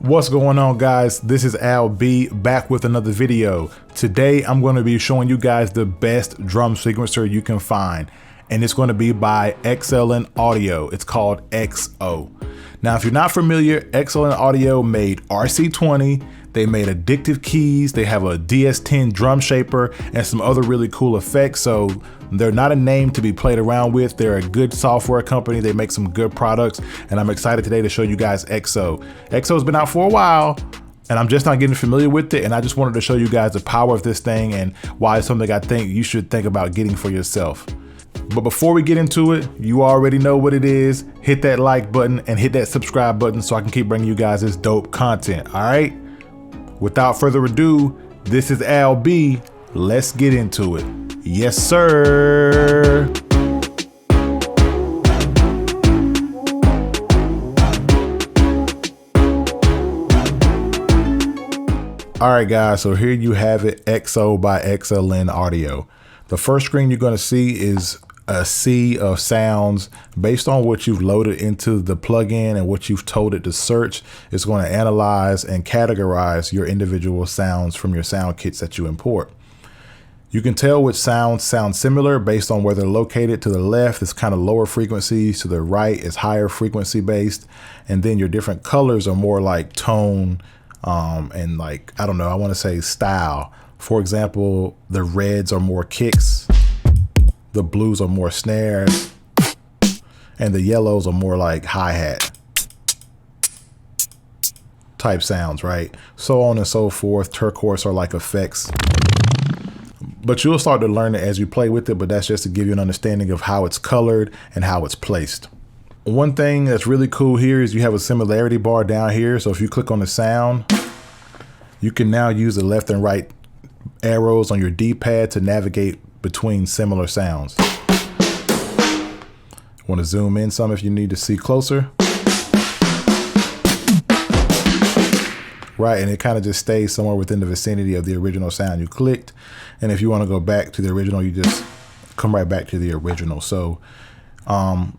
What's going on, guys? This is Al B back with another video. Today I'm going to be showing you guys the best drum sequencer you can find, and it's going to be by XLN Audio. It's called XO. Now, if you're not familiar, XLN Audio made RC20, they made Addictive Keys, they have a DS10 drum shaper, and some other really cool effects. So they're not a name to be played around with. They're a good software company. They make some good products, and I'm excited today to show you guys XO. XO's been out for a while, and I'm just not getting familiar with it, and I just wanted to show you guys the power of this thing and why it's something I think you should think about getting for yourself. But before we get into it, you already know what it is. Hit that like button and hit that subscribe button so I can keep bringing you guys this dope content, all right? Without further ado, this is Al B. Let's get into it. Yes, sir. All right, guys, so here you have it, XO by XLN Audio. The first screen you're going to see is a sea of sounds. Based on what you've loaded into the plugin and what you've told it to search, it's going to analyze and categorize your individual sounds from your sound kits that you import. You can tell which sounds sound similar based on where they're located. To the left is kind of lower frequencies, to the right is higher frequency based, and then your different colors are more like tone and like, I don't know, I want to say style. For example, the reds are more kicks, the blues are more snares, and the yellows are more like hi-hat type sounds, right? So on and so forth. Turquoise are like effects. But you'll start to learn it as you play with it, but that's just to give you an understanding of how it's colored and how it's placed. One thing that's really cool here is you have a similarity bar down here. So if you click on the sound, you can now use the left and right arrows on your D-pad to navigate between similar sounds. Want to zoom in some if you need to see closer. Right, and it kind of just stays somewhere within the vicinity of the original sound you clicked. And if you want to go back to the original, you just come right back to the original. So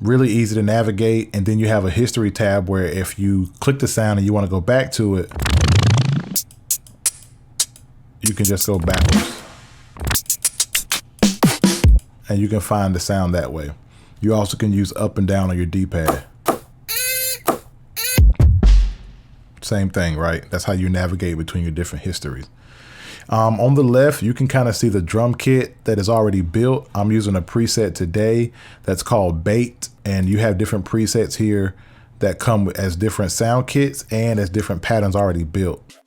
really easy to navigate. And then you have a history tab where if you click the sound and you want to go back to it, you can just go backwards. And you can find the sound that way. You also can use up and down on your D-pad. Same thing, right? That's how you navigate between your different histories. On the left, you can kind of see the drum kit that is already built. I'm using a preset today that's called Bait, and you have different presets here that come as different sound kits and as different patterns already built.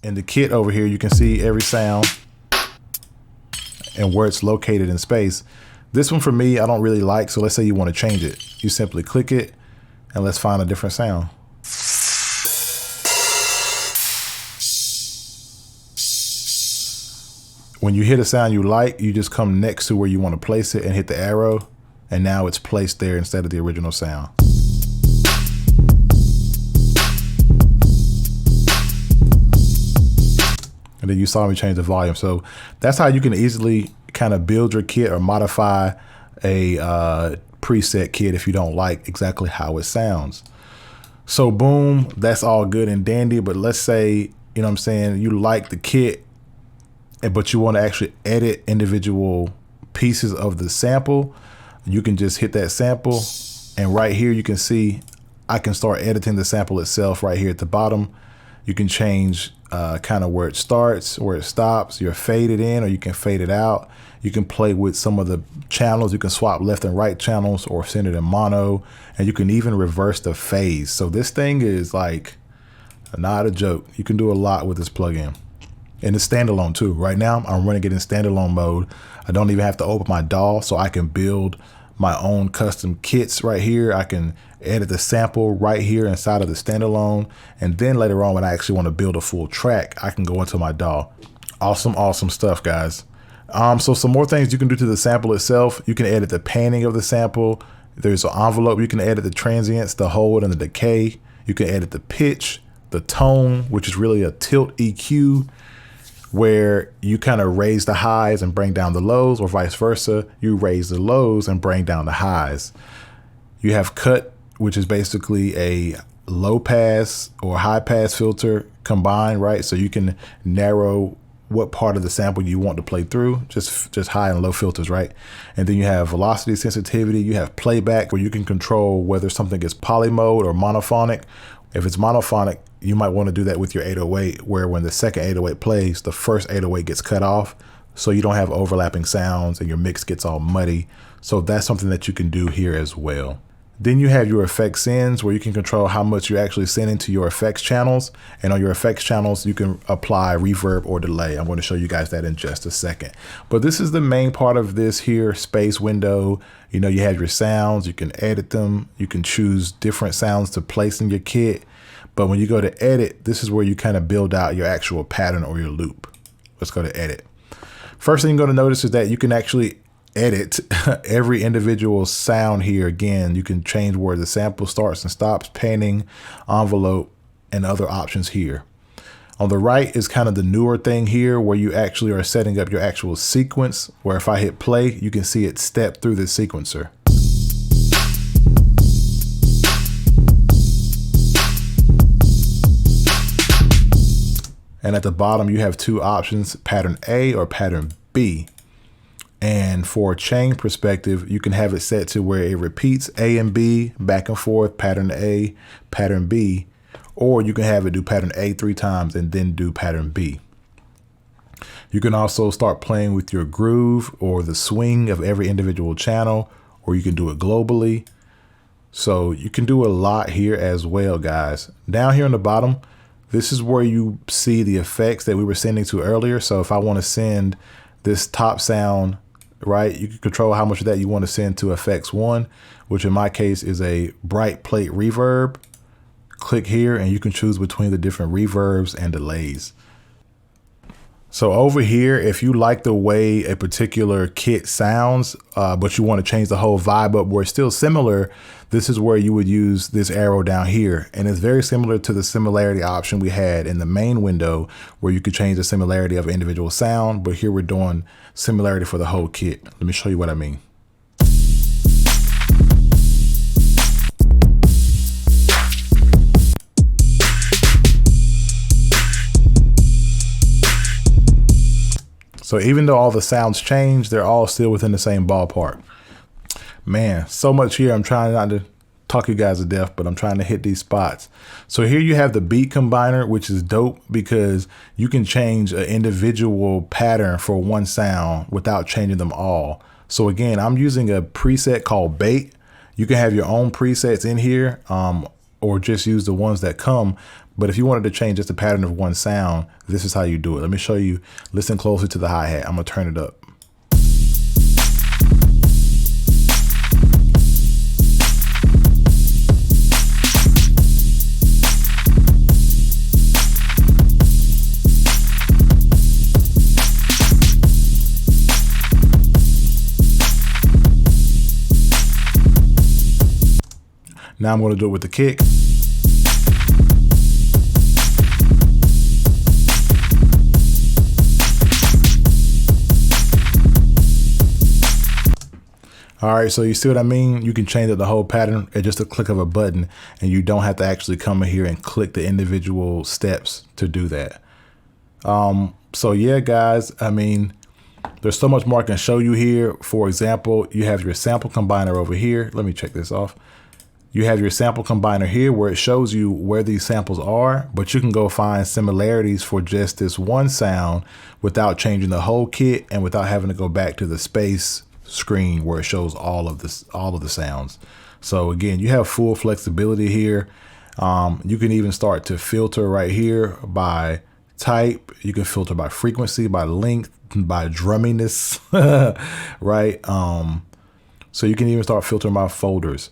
In the kit over here, you can see every sound and where it's located in space. This one for me, I don't really like, so let's say you want to change it. You simply click it and let's find a different sound. When you hit a sound you like, you just come next to where you want to place it and hit the arrow, and now it's placed there instead of the original sound. And then you saw me change the volume. So that's how you can easily kind of build your kit or modify a preset kit if you don't like exactly how it sounds. So boom, that's all good and dandy. But let's say, you know what I'm saying, you like the kit, but you want to actually edit individual pieces of the sample. You can just hit that sample, and right here you can see I can start editing the sample itself right here at the bottom. You can change kind of where it starts, where it stops. You're faded in or you can fade it out. You can play with some of the channels. You can swap left and right channels or send it in mono, and you can even reverse the phase. So this thing is like Not a joke. You can do a lot with this plugin. And it's standalone too. Right now I'm running it in standalone mode. I don't even have to open my DAW, so I can build my own custom kits right here. I can edit the sample right here inside of the standalone. And then later on, when I actually want to build a full track, I can go into my DAW. Awesome stuff, guys. So some more things you can do to the sample itself. You can edit the panning of the sample. There's an envelope. You can edit the transients, the hold, and the decay. You can edit the pitch, the tone, which is really a tilt EQ, where you kind of raise the highs and bring down the lows, or vice versa. You raise the lows and bring down the highs. You have cut, which is basically a low pass or high pass filter combined, right? So you can narrow what part of the sample you want to play through, just high and low filters, right? And then you have velocity sensitivity. You have playback, where you can control whether something is poly mode or monophonic. If it's monophonic, you might want to do that with your 808, where when the second 808 plays, the first 808 gets cut off, so you don't have overlapping sounds and your mix gets all muddy. So that's something that you can do here as well. Then you have your effects sends, where you can control how much you actually send into your effects channels. And on your effects channels, you can apply reverb or delay. I'm going to show you guys that in just a second. But this is the main part of this here space window. You know, you have your sounds, you can edit them. You can choose different sounds to place in your kit. But when you go to edit, this is where you kind of build out your actual pattern or your loop. Let's go to edit. First thing you're going to notice is that you can actually edit every individual sound here. Again, you can change where the sample starts and stops, panning, envelope, and other options here. On the right is kind of the newer thing here, where you actually are setting up your actual sequence, where if I hit play, you can see it step through the sequencer. And at the bottom, you have two options, pattern A or pattern B. And for a chain perspective, you can have it set to where it repeats A and B back and forth, pattern A, pattern B, or you can have it do pattern A 3 times and then do pattern B. You can also start playing with your groove or the swing of every individual channel, or you can do it globally. So you can do a lot here as well, guys. Down here on the bottom, this is where you see the effects that we were sending to earlier. So if I want to send this top sound, right, you can control how much of that you want to send to effects 1, which in my case is a bright plate reverb. Click here and you can choose between the different reverbs and delays. So over here, if you like the way a particular kit sounds, but you want to change the whole vibe up where it's still similar, this is where you would use this arrow down here. And it's very similar to the similarity option we had in the main window, where you could change the similarity of an individual sound, but here we're doing similarity for the whole kit. Let me show you what I mean. So even though all the sounds change, they're all still within the same ballpark. Man, so much here. I'm trying not to talk you guys to death, but I'm trying to hit these spots. So here you have the beat combiner, which is dope because you can change an individual pattern for one sound without changing them all. So again, I'm using a preset called bait. You can have your own presets in here, or just use the ones that come. But if you wanted to change just the pattern of one sound, this is how you do it. Let me show you. Listen closely to the hi-hat. I'm gonna turn it up. Now I'm gonna do it with the kick. All right, so you see what I mean? You can change the whole pattern at just a click of a button, and you don't have to actually come in here and click the individual steps to do that. So yeah, guys, I mean, there's so much more I can show you here. For example, you have your sample combiner over here. Let me check this off. You have your sample combiner here where it shows you where these samples are, but you can go find similarities for just this one sound without changing the whole kit and without having to go back to the space screen where it shows all of the sounds. So again, you have full flexibility here. You can even start to filter right here by type. You can filter by frequency, by length, by drumminess, right? So you can even start filtering by folders.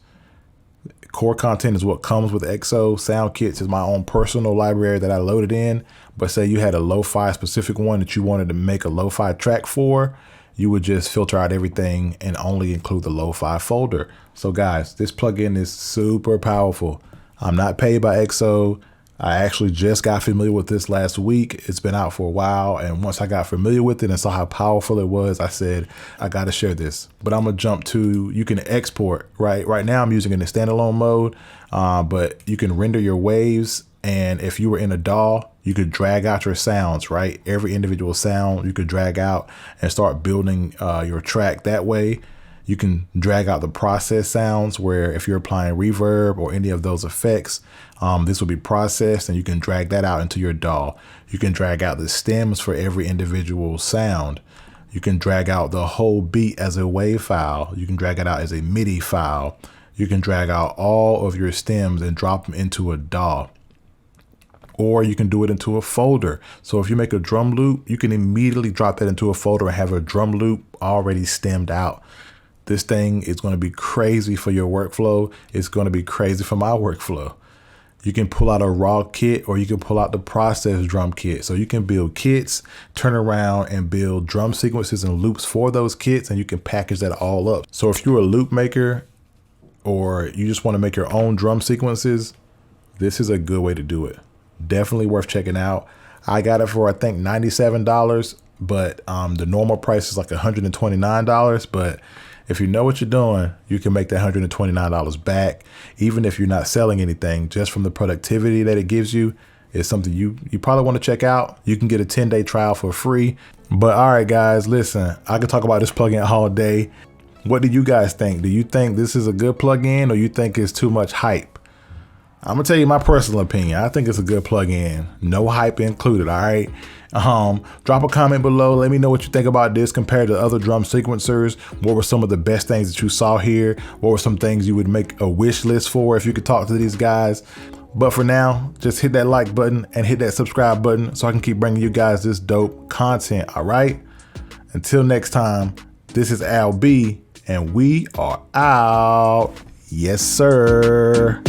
Core content is what comes with XO. Sound kits is my own personal library that I loaded in. But say you had a lo-fi specific one that you wanted to make a lo-fi track for, you would just filter out everything and only include the lo-fi folder. So guys, this plugin is super powerful. I'm not paid by XO. I actually just got familiar with this last week. It's been out for a while, and once I got familiar with it and saw how powerful it was, I said, I gotta share this. But I'm gonna jump to, you can export, right? Right now I'm using it in standalone mode, but you can render your waves, and if you were in a DAW, you could drag out your sounds, right? Every individual sound you could drag out and start building your track that way. You can drag out the process sounds where if you're applying reverb or any of those effects, this will be processed and you can drag that out into your DAW. You can drag out the stems for every individual sound. You can drag out the whole beat as a WAV file. You can drag it out as a MIDI file. You can drag out all of your stems and drop them into a DAW. Or you can do it into a folder. So if you make a drum loop, you can immediately drop that into a folder and have a drum loop already stemmed out. This thing is going to be crazy for your workflow. It's going to be crazy for my workflow. You can pull out a raw kit or you can pull out the process drum kit. So you can build kits, turn around and build drum sequences and loops for those kits, and you can package that all up. So if you're a loop maker or you just want to make your own drum sequences, this is a good way to do it. Definitely worth checking out. I got it for, I think, $97, but the normal price is like $129. But if you know what you're doing, you can make that $129 back. Even if you're not selling anything, just from the productivity that it gives you, is something you probably want to check out. You can get a 10-day trial for free. But all right, guys, listen, I could talk about this plugin all day. What do you guys think? Do you think this is a good plugin, or you think it's too much hype? I'm gonna tell you my personal opinion. I think it's a good plugin. No hype included, all right? Drop a comment below. Let me know what you think about this compared to other drum sequencers. What were some of the best things that you saw here? What were some things you would make a wish list for if you could talk to these guys? But for now, just hit that like button and hit that subscribe button so I can keep bringing you guys this dope content, all right? Until next time, this is Al B, and we are out. Yes, sir.